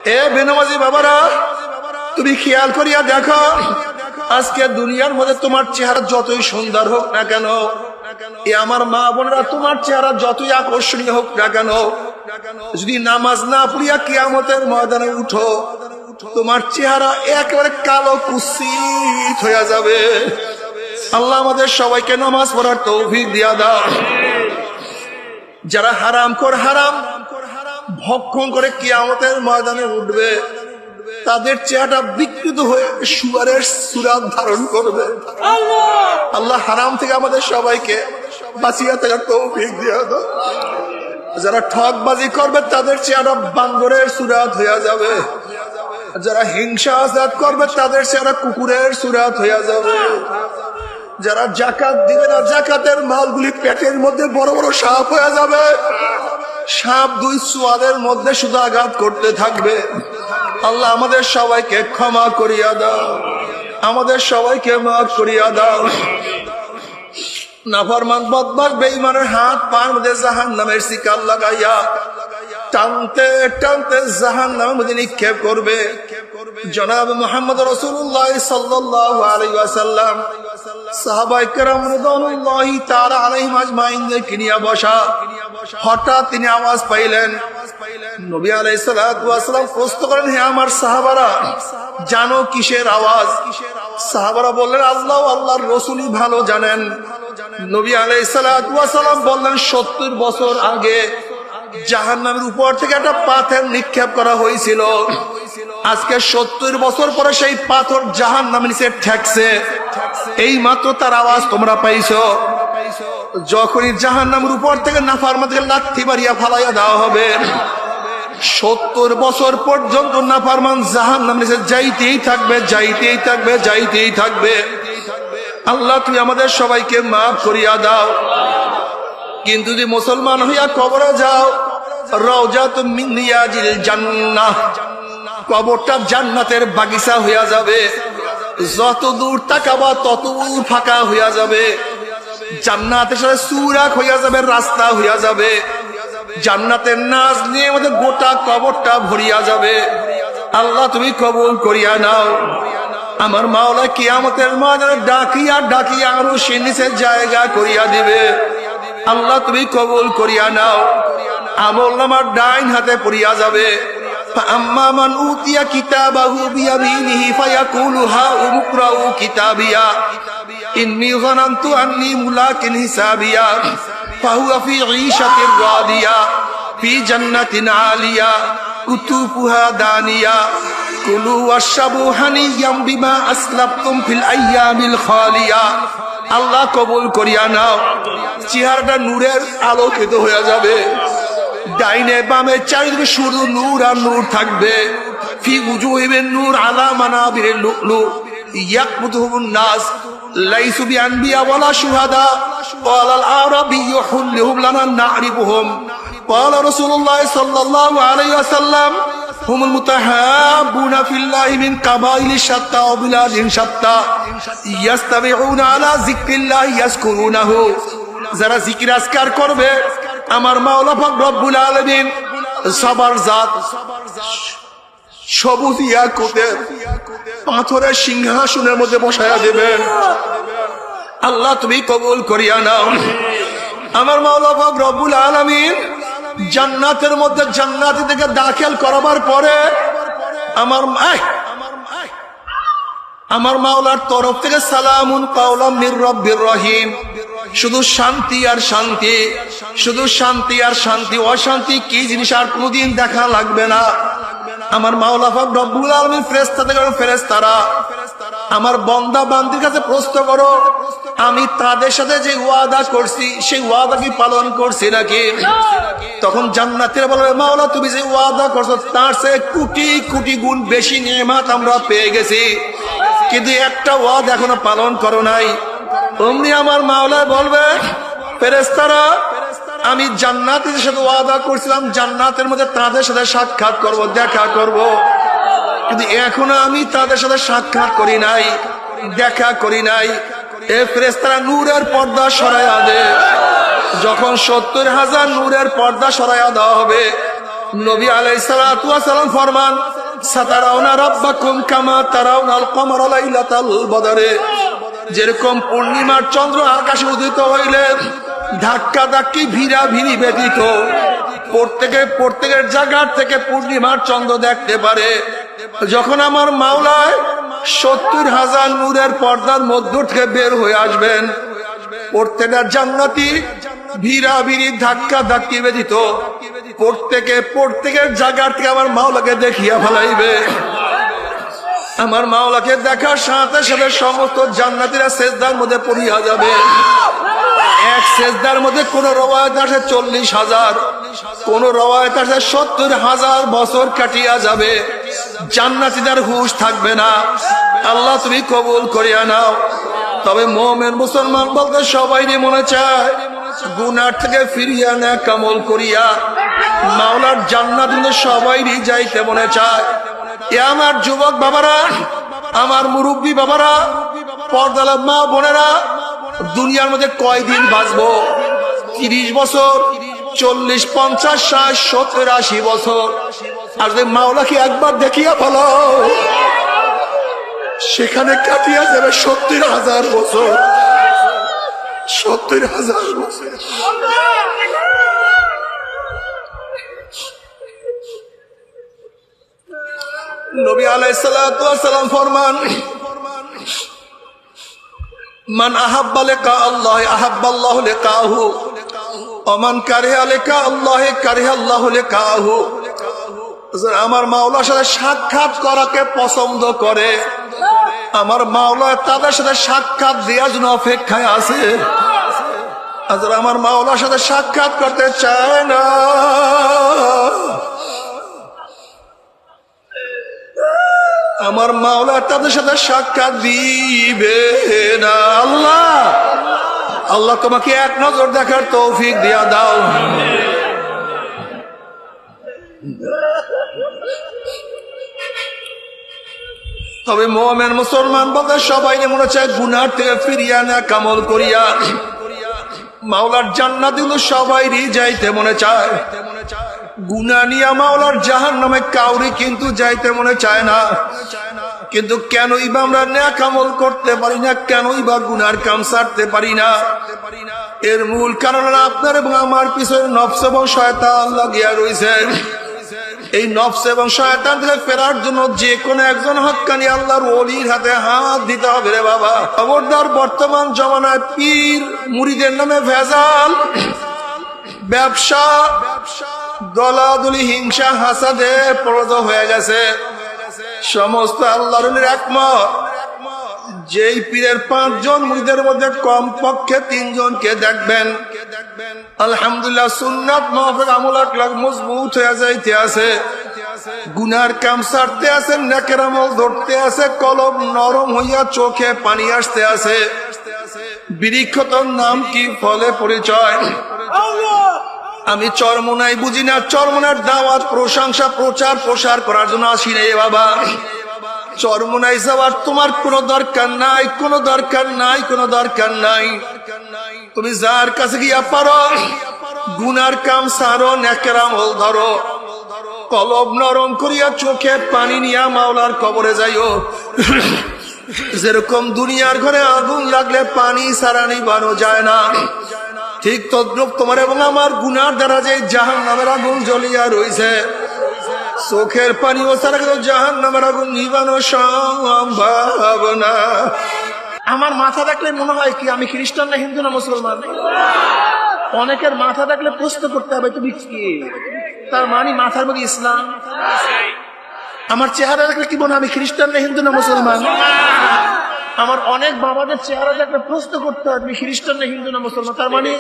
এ বেনামাজি বাবারা, তুমি খেয়াল করিয়া দেখো, আজকে দুনিয়ার মধ্যে তোমার চেহারা যতই সুন্দর হোক না কেন, এ আমার মা বোনেরা, তোমার চেহারা যতই আকর্ষণীয় হোক না কেন, যদি নামাজ না পড়িয়া কিয়ামতের ময়দানে উঠো, তোমার চেহারা একেবারে কালো কুৎসিত হয়ে যাবে। আল্লাহ আমাদের সবাইকে নামাজ পড়ার তৌফিক দিয়া দাও। যারা হারাম ভক্ষণ করে কিয়ামতের ময়দানে উঠবে, তাদের চেহারা বিকৃত হয়ে শুয়ারের সুরাত ধারণ করবে। আল্লাহ হারাম থেকে আমাদের সবাইকে বাঁচিয়ে থাকার তৌফিক দিয়া দাও। যারা ঠকবাজি করবে, তাদের চেহারা বান্দরের সুরাত হয়ে যাবে। যারা হিংসা আজাদ করবে, তাদের চেহারা কুকুরের সুরাত হয়ে যাবে। যারা জাকাত দিবে না, জাকাতের মালগুলি পেটের মধ্যে বড় বড় সাপ হয়ে যাবে। সাপ দুই সোয়ালের মধ্যে শুধু আঘাত করতে থাকবে। আল্লাহ আমাদের সবাইকে ক্ষমা করিয়া দাও, আমাদের সবাইকে মাফ করিয়া দাও। নাফরমান বদমাশ বেঈমানের হাত পার মধ্যে জাহান্নামের শিকল লাগাইয়া টানতে টানতে জাহান্নামের মধ্যে নিক্ষেপ করবে। জনাব মুহাম্মদ রাসূলুল্লাহ সাল্লাল্লাহু আলাইহি ওয়াসাল্লাম সাহাবায়ে কেরাম রাদিয়াল্লাহু তাআলা আলাইহিম আজমাইনকে নিয়ে বসা। হঠাৎ তিনি আওয়াজ পাইলেন। নবী আলাইহিস সালাতু ওয়াস সালাম প্রশ্ন করেন, হে আমার সাহাবারা, জানো কিসের আওয়াজ? সাহাবারা বললেন, আল্লাহ আল্লাহর রাসূলই ভালো জানেন। নবী আলাইহিস সালাতু ওয়াস সালাম বললেন, 70 বছর আগে জাহান্নামের উপর থেকে একটা পাথর নিক্ষেপ করা হয়েছিল। আজকে 70 বছর পরে সেই পাথর জাহান্নামের নিচে ঠেকছে। এই মাত্র তার আওয়াজ তোমরা পাইছো। যখনই জাহান্নামের উপর থেকে নাফরমানকে লাথি মারিয়া ফালাইয়া দেওয়া হবে, 70 বছর পর্যন্ত নাফরমান জাহান্নামের নিচে যাইতেই থাকবে, যাইতেই থাকবে, যাইতেই থাকবে। আল্লাহ তুমি আমাদের সবাইকে মাফ করিয়া দাও। কিন্তু যদি মুসলমান হইয়া কবরে যাও, রওজাতুম মিন রিয়াজিল জান্নাহ, কবরটা জান্নাতের বাগিচা হইয়া যাবে। যত দূর তাকাবা তত ফাঁকা হইয়া যাবে। জান্নাতের সাথে সুরাক হইয়া যাবে, রাস্তা হইয়া যাবে। জান্নাতের নাজ নিয়ে আমাদের গোটা কবরটা ভরিয়া যাবে। আল্লাহ তুমি কবুল করিয়া নাও। আমার মাওলা কিয়ামতের ময়দানে ডাকিয়া ডাকিয়া আরো সে নিচে জায়গা করিয়া দিবে। আল্লাহ তুমি কবুল করিয়া নাও। আমলনামার ডাইন হাতে পড়িয়া যাবে। فأما من أوتي كتابه بيمينه فيقول هاؤم اقرءوا كتابيه إني ظننت أني ملاق حسابيه فهو في عيشة راضية في جنة عالية قطوفها دانية كلوا واشربوا هنيئا بما أسلفتم في الأيام الخالية। আল্লাহ কবুল করিয়া নাও। চেহারাটা নূরের আলোকিত হয়ে যাবে। ডাইনে বামে চারিদিকে শুধু নূর আর নূর থাকবে। ফি উজুহিহিম নূর আলা মানাবিরিল লুলু ইয়াকবুতুহুন নাস লাইসু বিআনবিয়া ওয়ালা শুহাদা ক্বালাল আরাবিয়্যু হুল্লুহুম লানা না'রিফুহুম ক্বালা রাসূলুল্লাহ সাল্লাল্লাহু আলাইহি ওয়াসাল্লাম হুমুল মুতাহাব্বুনা ফিল্লাহি মিন কাবাইলি শাত্তা ওয়া বিলাদিন শাত্তা ইয়াস্তামিউনা আলা যিকরিল্লাহি ইয়াজকুরুনাহু। যারা জিকির আজকার করবে, আমার মাওলা পাক রব্বুল আলামিন সবার জাত সবুজ ইয়াকুতের পাথরের সিংহাসনের মধ্যে বসায়া দেবেন। আল্লাহ তুমি কবুল করিয়া নাও। আমার মাওলা পাক রব্বুল আলামিন জান্নাতের মধ্যে জান্নাতি থেকে দাখিল করাবার পরে আমার মাওলার তরফ থেকে সালামুন কাওলাম মির রব্বির রহিম, শুধু শান্তি আর শান্তি, শুধু শান্তি আর শান্তি। অশান্তি কি জিনিস আর কোনদিন দেখা লাগবে না। আমার মাওলা পাক রব্বুল আলামিন ফেরেশতারা আমার বান্দা বান্দির কাছে প্রশ্ন করো, আমি তাদের সাথে যে ওয়াদা করছি সেই ওয়াদা কি পালন করছি নাকি? তখন জান্নাতীরা বলবে, মাওলা তুমি যে ওয়াদা করছো তার চেয়ে কোটি কোটি গুণ বেশি নেয়ামত আমরা পেয়ে গেছি, কিন্তু একটা ওয়াদা এখনো পালন করো নাই। অমনি আমার মাওলা বলবে, ফেরেশতারা আমি জান্নাতীদের সাথে ওয়াদা করছিলাম জান্নাতের মধ্যে তাদের সাথে সাক্ষাৎ করব, দেখা করব, কিন্তু এখনো আমি তাদের সাথে সাক্ষাৎ করি নাই, দেখা করি নাই। এ ফেরেশতারা নূরের পর্দা সরাইয়া দে। যখন 70,000 নূরের পর্দা সরাইয়া দেওয়া হবে, নবী আলাইহিস সালাতু ওয়াস সালাম ফরমান, সাতারাউনা রাব্বাকুম কামা তারাউনাল কমারা লাইলাতাল বদরে, যেরকম পূর্ণিমার চন্দ্র আকাশে উদিত হইলে ধাক্কা ধাক্কি ভিড়া ভিড়ি ব্যতীত প্রত্যেকের জায়গা থেকে পূর্ণিমার চন্দ্র দেখতে পারে, যখন আমার মাওলায় 70,000 নূরের পর্দার মধ্য থেকে বের হয়ে আসবেন, প্রত্যেকটা জান্নাতি ভিড়া ভিড়ি ধাক্কা ধাক্কি ব্যতীত প্রত্যেকের জায়গা থেকে আমার মাওলাকে দেখিয়া ফেলাইবে। আমার মাওলাকে দেখার সাথে সাথে সমস্ত জান্নাতীরা সেজদার মধ্যে পড়িয়া যাবে। এক সেজদার মধ্যে কোন রওয়ায়াত আছে 40,000, কোন রওয়ায়াত আছে 70,000 বছর কাটিয়া যাবে। জান্নাতীদের হুঁশ থাকবে না। আল্লাহ তুমি কবুল করিয়া নাও। তবে মুমিন মুসলমান বলতে সবাই মনে চায় গুনাহ থেকে ফিরিয়া নেক আমল করিয়া মাওলার জান্নাত কিন্তু সবাইরই যাইতে মনে চায়। এ আমার যুবক বাবারা, আমার মুরব্বী বাবারা, পর্দার মা বোনেরা, দুনিয়ার মধ্যে কয়দিন বাঁচবো? 30 বছর, 40, 50, 60, 70, 80 বছর। আর যে মাওলাকে একবার দেখিয়া ফেলো, সেখানে কাটিয়া যাবে 70,000 বছর। 70,000 বছর। নবী আলাইহিস সালাতু ওয়াস সালাম ফরমান, মান আহাব্বা লিকা আল্লাহ আহাব্বাল্লাহু লিকাহু ওয়া মান কারিহা লিকা আল্লাহ কারিহাল্লাহু লিকাহু। আমার মাওলার সাথে সাক্ষাৎ করাকে পছন্দ করে, আমার মাওলা তাদের সাথে সাক্ষাৎ দেওয়ার জন্য অপেক্ষায় আছে। আমার মাওলার সাথে সাক্ষাৎ করতে চায় না, আমার মাওলা তাদের সাথে সাক্ষাৎ দিবে না। আল্লাহ আল্লাহ তোমাকে এক নজর দেখার তৌফিক দিয়া দাও। তবে মুমিন মুসলমান বলতে সবাই মনে চায় গুনাহ থেকে ফিরিয়া নেক আমল করিয়া মাওলার জান্নাতগুলো সবাইরই যাইতে মনে চায়। গুনাহ নিয়া মাওলার জাহান্নামে কাউরি কিন্তু যাইতে মনে চায় না। কিন্তু কেনই বা আমরা নেক আমল করতে পারি না, কেনই বা গুনার কাম ছাড়তে পারি না? এর মূল কারণ আপনার এবং আমার পিছনে নফস এবং শয়তান লাগিয়া রয়েছে। এই নফস এবং শয়তান থেকে ফেরার জন্য যে কোনো একজন হক্কানি আল্লাহর ওলির হাতে হাত দিতে হবে রে বাবা। খবরদার, বর্তমান জমানায় পীর মুরিদের নামে ভেজাল, ব্যবসা, দলাদলি, হিংসা, হাসাদে পরদ হয়ে গেছে। সমস্ত আল্লাহর ওলির একমত, যেই পীরের 5 জন মুরিদের মধ্যে কমপক্ষে 3 জনকে দেখবেন আলহামদুলিল্লাহ সুন্নাত মাফিক আমল আখলাক মজবুত হয়ে যাইতে আছে, গুনার কাম ছাড়তে আছে, নেকের আমল ধরতে আছে, কলব নরম হইয়া চোখে পানি আসতে আছে। বৃক্ষতর নাম কি, ফলে পরিচয়। আমি চরমোনাই বুঝি না, চরমোনার দাওয়াত, প্রশংসা, প্রচার প্রসার করার জন্য আসি রে বাবা। চরমোনাই যাওয়ার তোমার কোনো দরকার নাই, কোনো দরকার নাই, কোনো দরকার নাই। তুমি যার কাছে গিয়া পারো গুনার কাম সারো, নেকের আমল ধরো, কলব নরম করিয়া চোখে পানি নিয়া মাওলার কবরে যাইও। যেরকম দুনিয়ার ঘরে আগুন লাগলে পানি ছাড়া নিভানো যায় না, ঠিক তদ্রুপ তোমার এবং আমার গুনার দ্বারা যে জাহান্নামের আগুন জ্বলিয়া রয়েছে, চোখের পানি ও ছাড়া কিন্তু জাহান্নামের আগুন নিভানো সম্ভব না। আমার মাথা দেখলে মনে হয় কি আমি খ্রিস্টান না হিন্দু না মুসলমান? অনেকের মাথা দেখলে প্রশ্ন করতে হবে তুমি কি, তার মানে মাথার মধ্যে ইসলাম। আমার চেহারা দেখলে কি মনে হয় আমি খ্রিস্টান না হিন্দু না মুসলমান? আমার অনেক বাবাদের চেহারা দেখলে প্রশ্ন করতে হয় তুমি খ্রিস্টান না হিন্দু না মুসলমান। তার মানে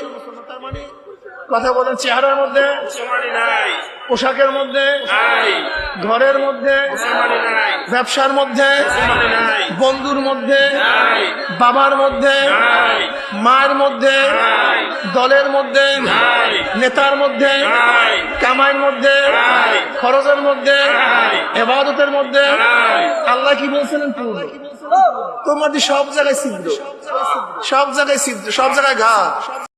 কথা বলেন, চেহারার মধ্যে, পোশাকের মধ্যে, ঘরের মধ্যে, ব্যবসার মধ্যে, বন্ধুর মধ্যে, বাবার মধ্যে, মায়ের মধ্যে, দলের মধ্যে, নেতার মধ্যে, কামাইয়ের মধ্যে, খরচের মধ্যে, ইবাদতের মধ্যে। আল্লাহ কি বলছিলেন? পূর্ণ। তোমার সব জায়গায় ছিদ্র, সব জায়গায় ছিদ্র, সব জায়গায় ঘা।